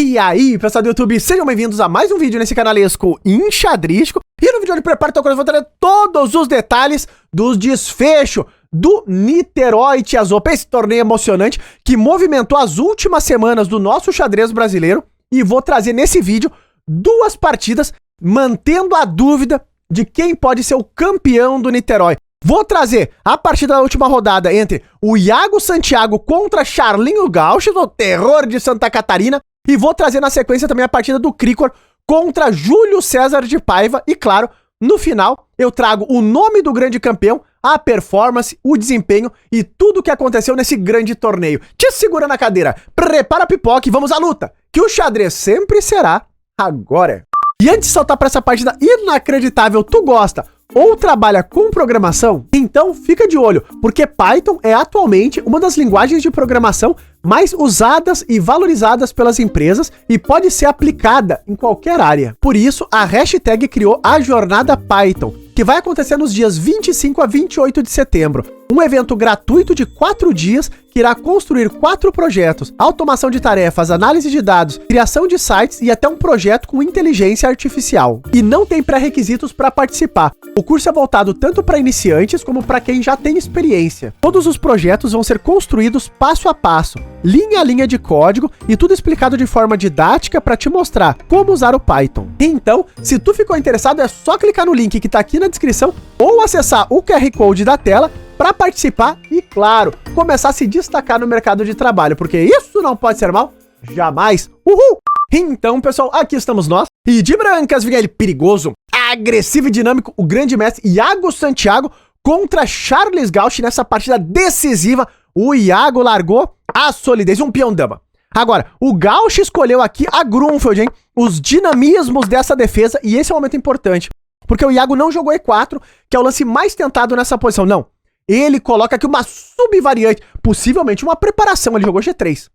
E aí, pessoal do YouTube, sejam bem-vindos a mais um vídeo nesse canalesco enxadrístico. E no vídeo de preparo, então, eu vou trazer todos os detalhes dos desfechos do Niterói TIAS Open, esse torneio emocionante que movimentou as últimas semanas do nosso xadrez brasileiro. E vou trazer nesse vídeo duas partidas, mantendo a dúvida de quem pode ser o campeão do Niterói. Vou trazer a partida da última rodada entre o Iago Santiago contra Charlinho Gauch, o terror de Santa Catarina. E vou trazer na sequência também a partida do Cricor contra Júlio César de Paiva. E claro, no final eu trago o nome do grande campeão, a performance, o desempenho e tudo o que aconteceu nesse grande torneio. Te segura na cadeira, prepara a pipoca e vamos à luta, que o xadrez sempre será agora. E antes de saltar para essa partida inacreditável, tu gosta ou trabalha com programação? Então fica de olho, porque Python é atualmente uma das linguagens de programação mais usadas e valorizadas pelas empresas e pode ser aplicada em qualquer área. Por isso, a Hashtag criou a Jornada Python, que vai acontecer nos dias 25 a 28 de setembro. Um evento gratuito de 4 dias que irá construir 4 projetos: automação de tarefas, análise de dados, criação de sites e até um projeto com inteligência artificial. E não tem pré-requisitos para participar. O curso é voltado tanto para iniciantes como para quem já tem experiência. Todos os projetos vão ser construídos passo a passo, linha a linha de código e tudo explicado de forma didática para te mostrar como usar o Python. Então, se tu ficou interessado, é só clicar no link que está aqui na descrição ou acessar o QR Code da tela para participar e, claro, começar a se destacar no mercado de trabalho, porque isso não pode ser mal, jamais. Uhul! Então, pessoal, aqui estamos nós, e de brancas vinha ele perigoso, agressivo e dinâmico, o grande mestre Iago Santiago contra Charles Gauch nessa partida decisiva. O Iago largou a solidez, um peão-dama. Agora, o Gauch escolheu aqui a Grunfeld, hein? Os dinamismos dessa defesa, e esse é um momento importante, porque o Iago não jogou E4, que é o lance mais tentado nessa posição, não. Ele coloca aqui uma subvariante, possivelmente uma preparação, ele jogou G3,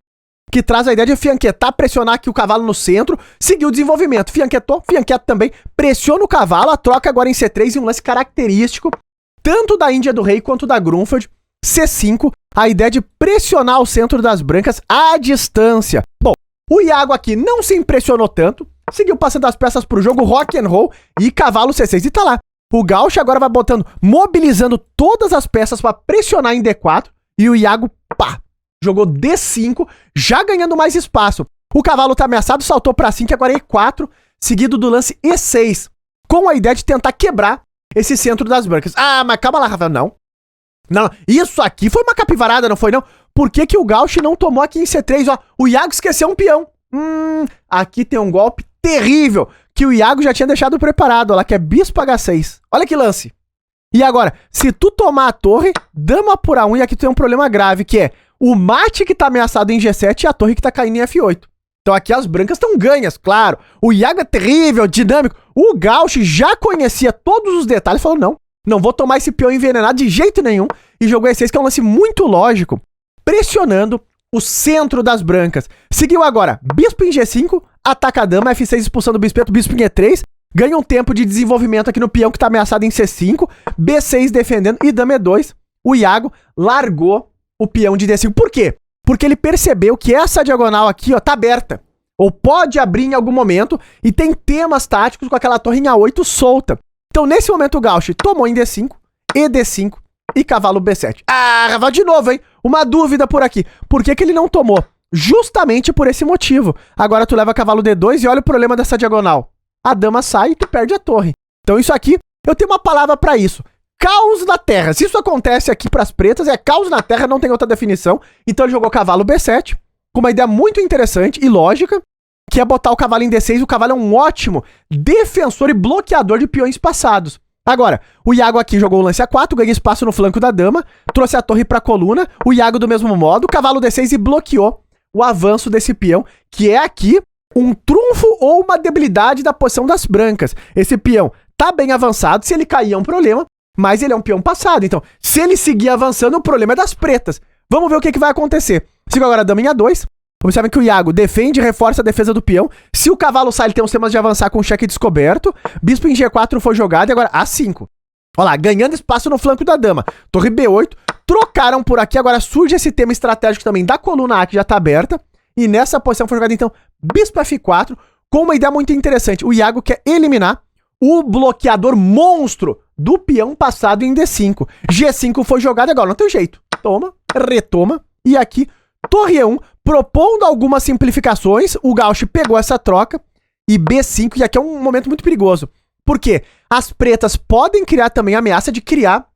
que traz a ideia de fianquetar, pressionar aqui o cavalo no centro, seguir o desenvolvimento. Fianquetou, fianqueta também, pressiona o cavalo, a troca agora em C3 e um lance característico, tanto da Índia do Rei quanto da Grunfeld, C5, a ideia de pressionar o centro das brancas à distância. Bom, o Iago aqui não se impressionou tanto, seguiu passando as peças pro jogo rock and roll e cavalo C6 e tá lá. O Gauch agora vai botando, mobilizando todas as peças para pressionar em D4 e o Iago, pá, jogou D5, já ganhando mais espaço. O cavalo tá ameaçado, saltou para 5 e agora é E4, seguido do lance E6, com a ideia de tentar quebrar esse centro das brancas. Ah, mas calma lá, Rafael, não. Não, isso aqui foi uma capivarada, não foi não? Por que que o Gauch não tomou aqui em C3, ó? O Iago esqueceu um peão. Aqui tem um golpe terrível que o Iago já tinha deixado preparado, ó lá, que é bispo H6. Olha que lance. E agora, se tu tomar a torre, dama por A1, e aqui tu tem um problema grave, que é o mate que tá ameaçado em G7 e a torre que tá caindo em F8. Então aqui as brancas estão ganhas, claro. O Iago é terrível, dinâmico. O Gauch já conhecia todos os detalhes, falou, não vou tomar esse peão envenenado de jeito nenhum, e jogou E6, que é um lance muito lógico, pressionando o centro das brancas. Seguiu agora, bispo em G5, ataca a dama, F6 expulsando o bispeto, bispo em E3, ganha um tempo de desenvolvimento aqui no peão que tá ameaçado em C5, B6 defendendo e dama E2. O Iago largou o peão de D5. Por quê? Porque ele percebeu que essa diagonal aqui, ó, tá aberta, ou pode abrir em algum momento, e tem temas táticos com aquela torre em A8 solta. Então, nesse momento, o Gauch tomou em D5, e D5 e cavalo B7. Ah, Rafael, de novo, hein? Uma dúvida por aqui. Por que que ele não tomou? Justamente por esse motivo. Agora tu leva cavalo D2 e olha o problema dessa diagonal. A dama sai e tu perde a torre. Então isso aqui, eu tenho uma palavra pra isso. Caos na terra. Se isso acontece aqui pras pretas, é caos na terra, não tem outra definição. Então ele jogou cavalo B7, com uma ideia muito interessante e lógica, que é botar o cavalo em D6. O cavalo é um ótimo defensor e bloqueador de peões passados. Agora, o Iago aqui jogou o lance A4, ganha espaço no flanco da dama, trouxe a torre para a coluna, o Iago do mesmo modo, cavalo D6 e bloqueou o avanço desse peão, que é aqui um trunfo ou uma debilidade da posição das brancas. Esse peão tá bem avançado, se ele cair é um problema, mas ele é um peão passado, então se ele seguir avançando, o problema é das pretas. Vamos ver o que que vai acontecer. Sigo agora a dama em A2. Observem que o Iago defende e reforça a defesa do peão. Se o cavalo sai, ele tem os temas de avançar com o cheque descoberto. Bispo em G4 foi jogado e agora A5. Olha lá, ganhando espaço no flanco da dama. Torre B8. Trocaram por aqui, agora surge esse tema estratégico também da coluna A, que já tá aberta. E nessa posição foi jogado, então, bispo F4, com uma ideia muito interessante. O Iago quer eliminar o bloqueador monstro do peão passado em D5. G5 foi jogado agora, não tem jeito. Toma, retoma. E aqui, torre E1, propondo algumas simplificações. O Gauch pegou essa troca. E B5, e aqui é um momento muito perigoso. Porque as pretas podem criar também a ameaça de criar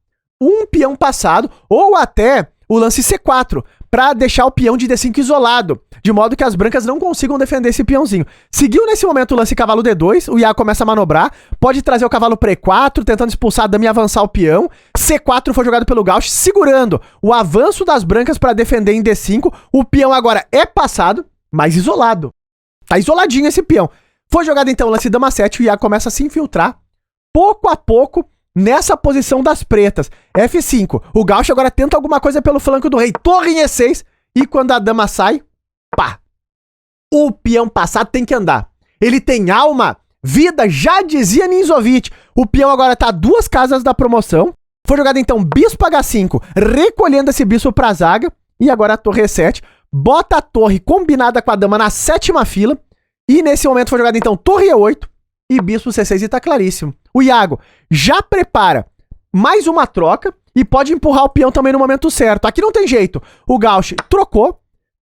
um peão passado, ou até o lance C4, para deixar o peão de D5 isolado, de modo que as brancas não consigam defender esse peãozinho. Seguiu nesse momento o lance cavalo D2, o Iago começa a manobrar, pode trazer o cavalo para E4, tentando expulsar a dama e avançar o peão. C4 foi jogado pelo Gauch, segurando o avanço das brancas para defender em D5. O peão agora é passado, mas isolado. Tá isoladinho esse peão. Foi jogado então o lance dama 7, o Iago começa a se infiltrar, pouco a pouco, nessa posição das pretas. F5. O Gauch agora tenta alguma coisa pelo flanco do rei. Torre em E6. E quando a dama sai, pá. O peão passado tem que andar. Ele tem alma, vida, já dizia Ninzovic. O peão agora tá a 2 casas da promoção. Foi jogado então bispo H5, recolhendo esse bispo pra zaga. E agora a torre E7. Bota a torre combinada com a dama na 7ª fila. E nesse momento foi jogado então torre E8 e bispo C6 e tá claríssimo. O Iago já prepara mais uma troca e pode empurrar o peão também no momento certo. Aqui não tem jeito. O Gauch trocou,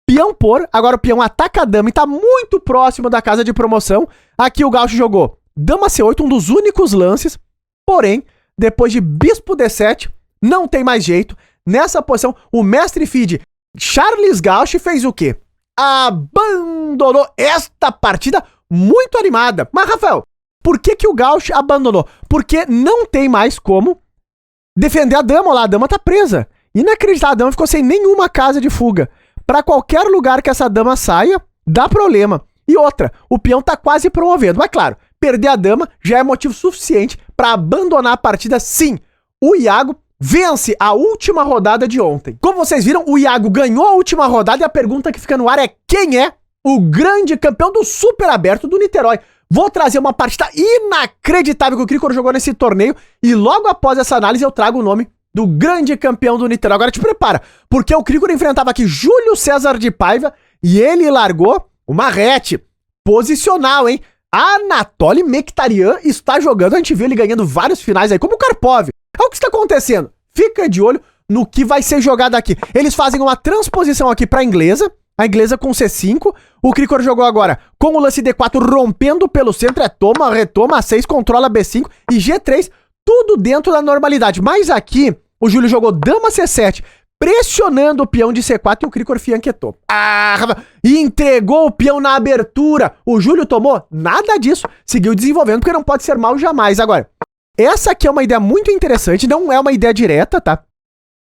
peão por, agora o peão ataca a dama e tá muito próximo da casa de promoção. Aqui o Gauch jogou dama C8, um dos únicos lances. Porém, depois de bispo D7, não tem mais jeito. Nessa posição, o mestre FIDE Charles Gauch fez o quê? Abandonou esta partida muito animada. Mas, Rafael, por que o Gauch abandonou? Porque não tem mais como defender a dama lá. A dama tá presa. Inacreditável, a dama ficou sem nenhuma casa de fuga. Pra qualquer lugar que essa dama saia, dá problema. E outra, o peão tá quase promovendo. Mas claro, perder a dama já é motivo suficiente pra abandonar a partida, sim. O Iago vence a última rodada de ontem. Como vocês viram, o Iago ganhou a última rodada e a pergunta que fica no ar é: quem é o grande campeão do Super Aberto do Niterói? Vou trazer uma partida inacreditável que o Krikor jogou nesse torneio e logo após essa análise eu trago o nome do grande campeão do Niterói. Agora te prepara, porque o Krikor enfrentava aqui Júlio César de Paiva e ele largou uma rete posicional, hein? Anatoly Mkhitaryan está jogando, a gente viu ele ganhando vários finais aí, como o Karpov. É o que está acontecendo. Fica de olho no que vai ser jogado aqui. Eles fazem uma transposição aqui para a inglesa com C5. O Krikor jogou agora com o lance D4 rompendo pelo centro. É toma, retoma, A6, controla B5 e G3. Tudo dentro da normalidade. Mas aqui, o Júlio jogou dama C7, pressionando o peão de C4 e o Krikor fianquetou. E entregou o peão na abertura. O Júlio tomou nada disso. Seguiu desenvolvendo, porque não pode ser mal jamais. Agora, essa aqui é uma ideia muito interessante, não é uma ideia direta, tá?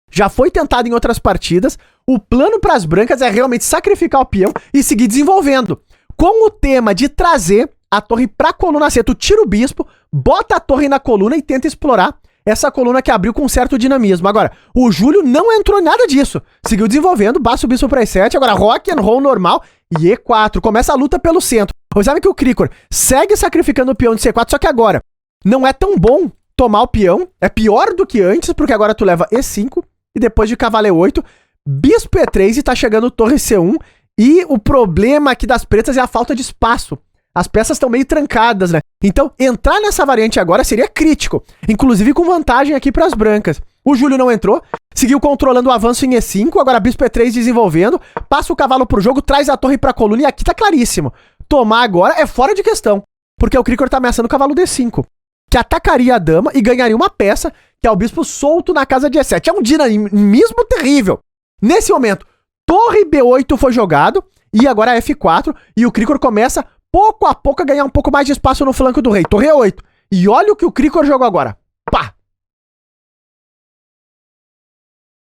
Já foi tentado em outras partidas. O plano para as brancas é realmente sacrificar o peão e seguir desenvolvendo. Com o tema de trazer a torre para a coluna C. Tu tira o bispo, bota a torre na coluna e tenta explorar essa coluna que abriu com certo dinamismo. Agora, o Júlio não entrou em nada disso. Seguiu desenvolvendo, baixa o bispo para E7, agora rock and roll normal e E4. Começa a luta pelo centro. Vocês sabem que o Krikor segue sacrificando o peão de C4, só que agora não é tão bom tomar o peão, é pior do que antes, porque agora tu leva E5 e depois de cavalo E8, bispo E3 e tá chegando torre C1. E o problema aqui das pretas é a falta de espaço. As peças estão meio trancadas, né? Então, entrar nessa variante agora seria crítico, inclusive com vantagem aqui para as brancas. O Júlio não entrou, seguiu controlando o avanço em E5, agora bispo E3 desenvolvendo, passa o cavalo pro jogo, traz a torre pra coluna e aqui tá claríssimo. Tomar agora é fora de questão, porque o Krikor tá ameaçando o cavalo D5, que atacaria a dama e ganharia uma peça, que é o bispo solto na casa de E7. É um dinamismo terrível. Nesse momento, torre B8 foi jogado, e agora F4, e o Krikor começa pouco a pouco a ganhar um pouco mais de espaço no flanco do rei. Torre E8. E olha o que o Krikor jogou agora. Pá!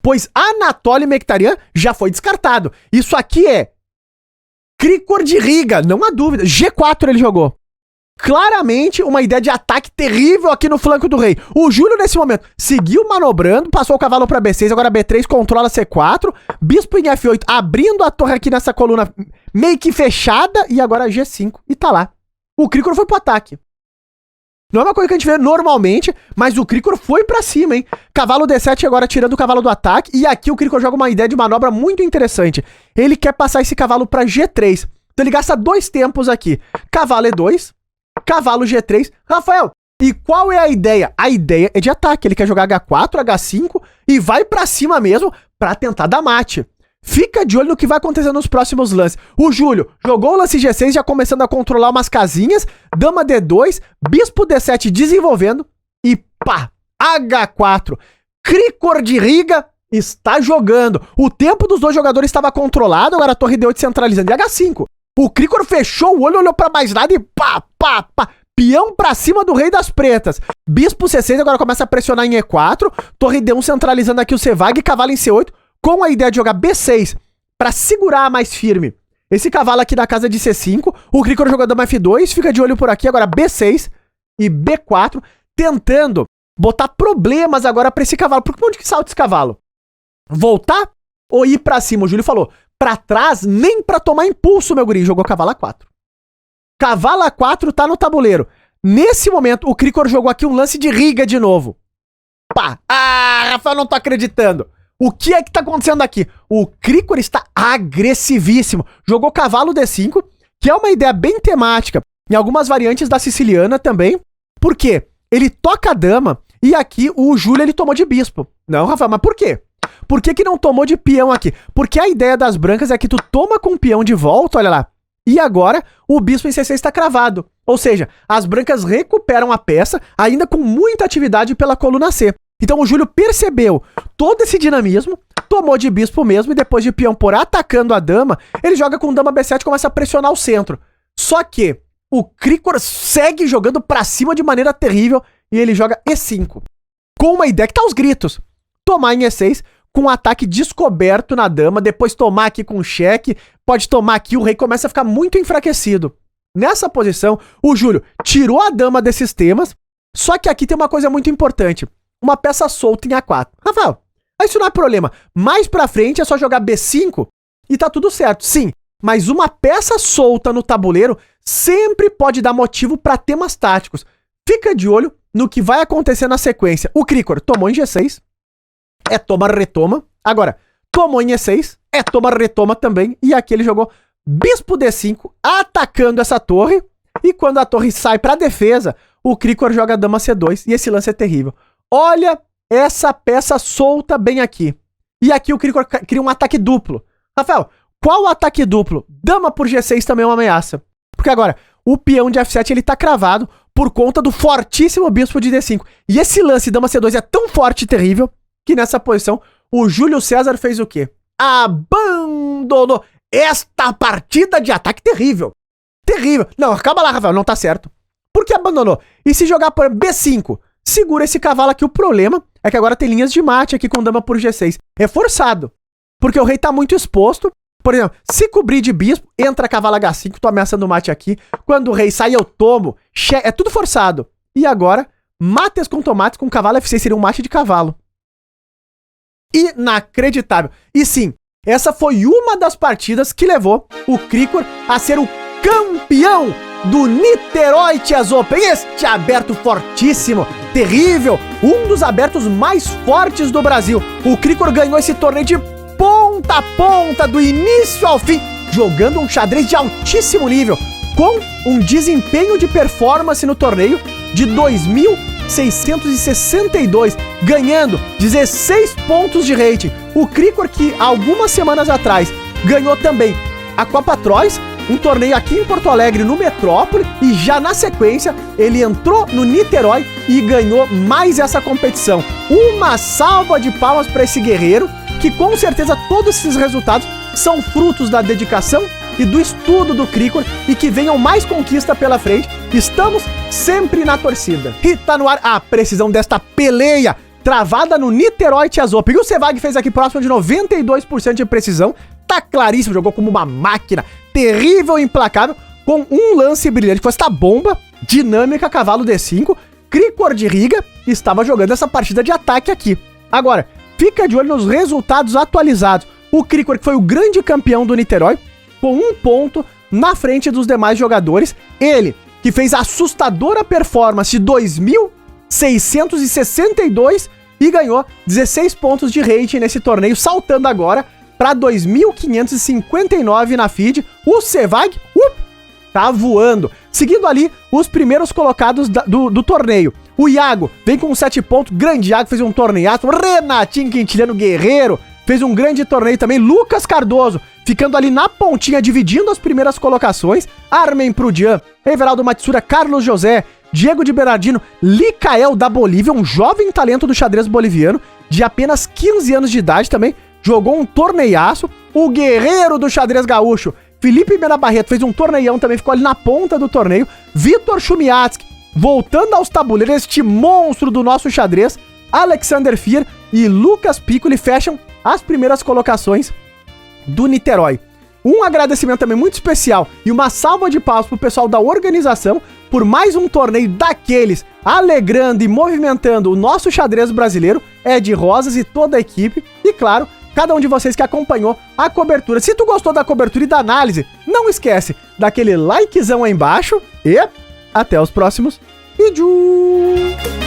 Pois Anatoly Mkhitaryan já foi descartado. Isso aqui é Krikor de Riga, não há dúvida. G4 ele jogou. Claramente uma ideia de ataque terrível aqui no flanco do rei. O Júlio nesse momento seguiu manobrando, passou o cavalo para B6, agora B3 controla C4, bispo em F8, abrindo a torre aqui nessa coluna meio que fechada, e agora G5 e tá lá. O Krikor foi pro ataque. Não é uma coisa que a gente vê normalmente, mas o Krikor foi pra cima, hein? Cavalo D7 agora tirando o cavalo do ataque. E aqui o Krikor joga uma ideia de manobra muito interessante. Ele quer passar esse cavalo pra G3. Então ele gasta 2 tempos aqui. Cavalo E2, cavalo G3. Rafael, e qual é a ideia? A ideia é de ataque. Ele quer jogar H4, H5 e vai pra cima mesmo pra tentar dar mate. Fica de olho no que vai acontecer nos próximos lances. O Júlio jogou o lance G6, já começando a controlar umas casinhas. Dama D2, bispo D7 desenvolvendo. E pá, H4. Krikor de Riga está jogando. O tempo dos dois jogadores estava controlado, agora a torre D8 centralizando. E H5. O Krikor fechou o olho, olhou pra mais nada e pá, pá, pá. Peão pra cima do rei das pretas. Bispo C6 agora começa a pressionar em E4. Torre D1 centralizando aqui o Cevag. Cavalo em C8. Com a ideia de jogar B6 pra segurar mais firme esse cavalo aqui da casa de C5. O Krikor jogando dama F2. Fica de olho por aqui. Agora B6 e B4. Tentando botar problemas agora pra esse cavalo. Por onde que salta esse cavalo? Voltar ou ir pra cima? O Júlio falou. Pra trás, nem pra tomar impulso, meu guri. Jogou cavalo A4. Cavalo A4 tá no tabuleiro. Nesse momento, o Krikor jogou aqui um lance de Riga de novo. Pá! Ah, Rafael, não tô acreditando. O que é que tá acontecendo aqui? O Krikor está agressivíssimo. Jogou cavalo D5, que é uma ideia bem temática. Em algumas variantes da siciliana também. Por quê? Ele toca a dama e aqui o Júlio ele tomou de bispo. Não, Rafael, mas por quê? Por que que não tomou de peão aqui? Porque a ideia das brancas é que tu toma com o peão de volta, olha lá. E agora, o bispo em C6 está cravado. Ou seja, as brancas recuperam a peça, ainda com muita atividade pela coluna C. Então o Júlio percebeu todo esse dinamismo, tomou de bispo mesmo, e depois de peão por atacando a dama, ele joga com dama B7 e começa a pressionar o centro. Só que o Krikor segue jogando pra cima de maneira terrível, e ele joga E5. Com uma ideia que tá aos gritos. Tomar em E6, com um ataque descoberto na dama, depois tomar aqui com cheque, pode tomar aqui, o rei começa a ficar muito enfraquecido. Nessa posição, o Júlio tirou a dama desses temas, só que aqui tem uma coisa muito importante. Uma peça solta em A4. Rafael, isso não é problema. Mais pra frente é só jogar B5 e tá tudo certo. Sim, mas uma peça solta no tabuleiro sempre pode dar motivo pra temas táticos. Fica de olho no que vai acontecer na sequência. O Krikor tomou em G6. É toma-retoma. Agora, tomou em E6. É toma-retoma também. E aqui ele jogou bispo D5, atacando essa torre. E quando a torre sai pra defesa, o Krikor joga dama C2. E esse lance é terrível. Olha essa peça solta bem aqui. E aqui o Krikor cria um ataque duplo. Rafael, qual o ataque duplo? Dama por G6 também é uma ameaça. Porque agora, o peão de F7 ele tá cravado por conta do fortíssimo bispo de D5. E esse lance dama C2 é tão forte e terrível que nessa posição o Júlio César fez o quê? Abandonou esta partida de ataque terrível. Terrível. Não, acaba lá, Rafael, não tá certo. Por que abandonou? E se jogar por B5? Segura esse cavalo aqui. O problema é que agora tem linhas de mate aqui com dama por G6. É forçado. Porque o rei tá muito exposto. Por exemplo, se cobrir de bispo, entra cavalo H5, tô ameaçando o mate aqui. Quando o rei sai, eu tomo. É tudo forçado. E agora, mates com tomates com cavalo F6 seria um mate de cavalo. Inacreditável. E sim, essa foi uma das partidas que levou o Krikor a ser o campeão do Niterói Tias Open. Este aberto fortíssimo, terrível, um dos abertos mais fortes do Brasil. O Krikor ganhou esse torneio de ponta a ponta, do início ao fim, jogando um xadrez de altíssimo nível, com um desempenho de performance no torneio de 2.662, ganhando 16 pontos de rating. O Krikor, que algumas semanas atrás ganhou também a Copa Trois, um torneio aqui em Porto Alegre, no Metrópole, e já na sequência ele entrou no Niterói e ganhou mais essa competição. Uma salva de palmas para esse guerreiro, que com certeza todos esses resultados são frutos da dedicação e do estudo do Krikor, e que venham mais conquista pela frente. Estamos sempre na torcida. E tá no ar a precisão desta peleia travada no Niterói Tias Open. E o Cevag fez aqui próximo de 92% de precisão. Tá claríssimo, jogou como uma máquina, terrível e implacável, com um lance brilhante, que foi esta bomba dinâmica, cavalo D5. Krikor de Riga estava jogando essa partida de ataque aqui. Agora, fica de olho nos resultados atualizados. O Krikor, que foi o grande campeão do Niterói, com 1 ponto na frente dos demais jogadores. Ele que fez a assustadora performance de 2.662 e ganhou 16 pontos de rating nesse torneio, saltando agora para 2.559 na feed. O Sevag tá voando. Seguindo ali os primeiros colocados do torneio. O Iago vem com 7 pontos, grande Iago, fez um torneiaço. Renatinho Quintiliano Guerreiro fez um grande torneio também. Lucas Cardoso ficando ali na pontinha, dividindo as primeiras colocações. Armen Prudian, Everaldo Matsura, Carlos José, Diego de Bernardino, Licael da Bolívia, um jovem talento do xadrez boliviano, de apenas 15 anos de idade também, jogou um torneiaço. O guerreiro do xadrez gaúcho, Felipe Mena Barreto, fez um torneião também, ficou ali na ponta do torneio. Vitor Chumiatsky, voltando aos tabuleiros, este monstro do nosso xadrez. Alexander Fier e Lucas Piccoli fecham as primeiras colocações do Niterói. Um agradecimento também muito especial e uma salva de palmas pro pessoal da organização por mais um torneio daqueles, alegrando e movimentando o nosso xadrez brasileiro, Ed Rosas e toda a equipe. E claro, cada um de vocês que acompanhou a cobertura. Se tu gostou da cobertura e da análise, não esquece daquele likezão aí embaixo e até os próximos vídeos.